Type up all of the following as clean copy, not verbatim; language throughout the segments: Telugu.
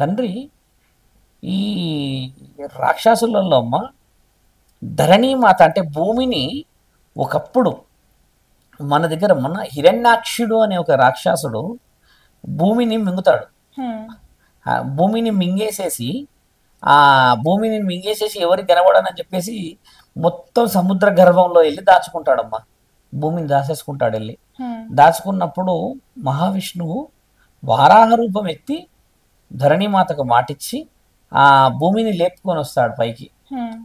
తండ్రి ఈ రాక్షసులలో అమ్మ ధరణీమాత అంటే భూమిని ఒకప్పుడు మన దగ్గర మన హిరణ్యాక్షుడు అనే ఒక రాక్షసుడు భూమిని మింగుతాడు. ఆ భూమిని మింగేసేసి ఆ భూమిని మింగేసేసి ఎవరికి కనబడనని చెప్పేసి మొత్తం సముద్ర గర్భంలో వెళ్ళి దాచుకుంటాడమ్మా. భూమిని దాచేసుకుంటాడు వెళ్ళి. దాచుకున్నప్పుడు మహావిష్ణువు వారాహ రూపం ఎత్తి ధరణీమాతకు మాటిచ్చి ఆ భూమిని లేపుకొని వస్తాడు పైకి.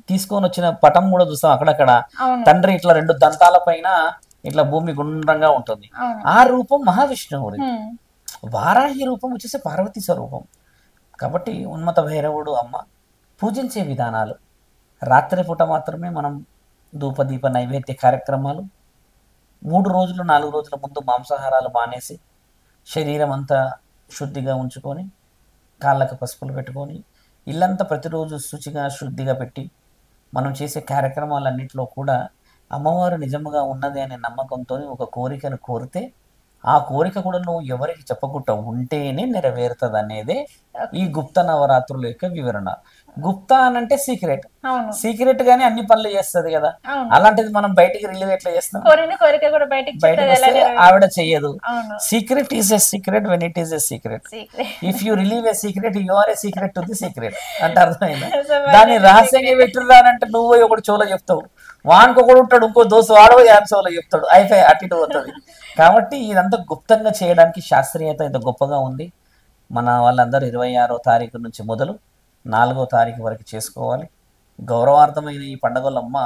తీసుకొని వచ్చిన పటం కూడా చూస్తాం అక్కడక్కడ. తండ్రి ఇట్లా రెండు దంతాల పైన ఇట్లా భూమి గుండ్రంగా ఉంటుంది. ఆ రూపం మహావిష్ణువుడి. వారాహి రూపం వచ్చేసి పార్వతీ స్వరూపం. కాబట్టి ఉన్మత భైరవుడు అమ్మ పూజించే విధానాలు రాత్రిపూట మాత్రమే మనం ధూపదీప నైవేద్య కార్యక్రమాలు. 3 రోజులు 4 రోజుల ముందు మాంసాహారాలు మానేసి శరీరం అంతా శుద్ధిగా ఉంచుకొని కాళ్ళకు పసుపులు పెట్టుకొని ఇల్లంతా ప్రతిరోజు శుచిగా శుద్ధిగా పెట్టి మనం చేసే కార్యక్రమాలన్నింటిలో కూడా అమ్మవారు నిజంగా ఉన్నది అనే నమ్మకంతో ఒక కోరికను కోరితే ఆ కోరిక కూడా నువ్వు ఎవరికి చెప్పకుండా ఉంటేనే నెరవేరుతుంది అనేదే ఈ గుప్త నవరాత్రుల యొక్క వివరణ. గుప్తా అనంటే సీక్రెట్. సీక్రెట్ గానే అన్ని పనులు చేస్తుంది కదా. అలాంటిది మనం బయటికి రిలీవ్ ఎట్లా చేస్తాం? బయటకు వస్తే ఆవిడ చెయ్యదు. Secret is a secret when it is a secret. If you reveal a secret you are a secret to the secret అంటే అర్థమైందా? దాన్ని రహస్యంగా పెట్టురానంటే నువ్వు ఒకటి చెవులో చెప్తావు, వానికి ఒకడు ఉంటాడు, ఇంకో దోస్తు వాడో యాన్ చెవులో చెప్తాడు, అయిపోయి అటు ఇటు పోతుంది. కాబట్టి ఇదంతా గుప్తంగా చేయడానికి శాస్త్రీయత ఇంత గొప్పగా ఉంది. మన వాళ్ళందరూ 26వ తారీఖు నుంచి మొదలు 4వ తారీఖు వరకు చేసుకోవాలి. గౌరవార్థమైన ఈ పండుగలమ్మ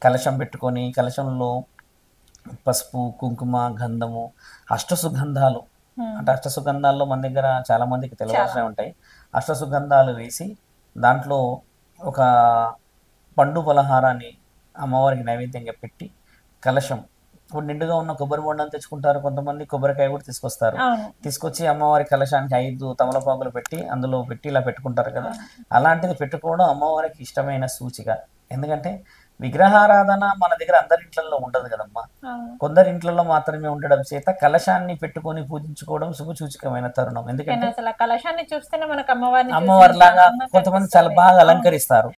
కలశం పెట్టుకొని కలశంలో పసుపు కుంకుమ గంధము అష్టసుగంధాలు అంటే అష్టసుగంధాల్లో మన దగ్గర చాలా మందికి తెలియాల్సి ఉంటాయి. అష్టసుగంధాలు వేసి దాంట్లో ఒక పండు పలహారాన్ని అమ్మవారికి నైవేద్యంగా పెట్టి కలశం ఇప్పుడు నిండుగా ఉన్న కొబ్బరి బొండం తెచ్చుకుంటారు, కొంతమంది కొబ్బరికాయ కూడా తీసుకొస్తారు. తీసుకొచ్చి అమ్మవారి కలశానికి 5 తమలపాకులు పెట్టి అందులో పెట్టి ఇలా పెట్టుకుంటారు కదా. అలాంటిది పెట్టుకోవడం అమ్మవారికి ఇష్టమైన సూచిక. ఎందుకంటే విగ్రహారాధన మన దగ్గర అందరి ఇంట్లలో ఉండదు కదమ్మా, కొందరి ఇంట్లలో మాత్రమే ఉండడం చేత కలశాన్ని పెట్టుకొని పూజించుకోవడం శుభసూచకమైన తరుణం. ఎందుకంటే కలశాన్ని చూస్తేనే మనకు అమ్మవారి లాగా కొంతమంది చాలా బాగా అలంకరిస్తారు.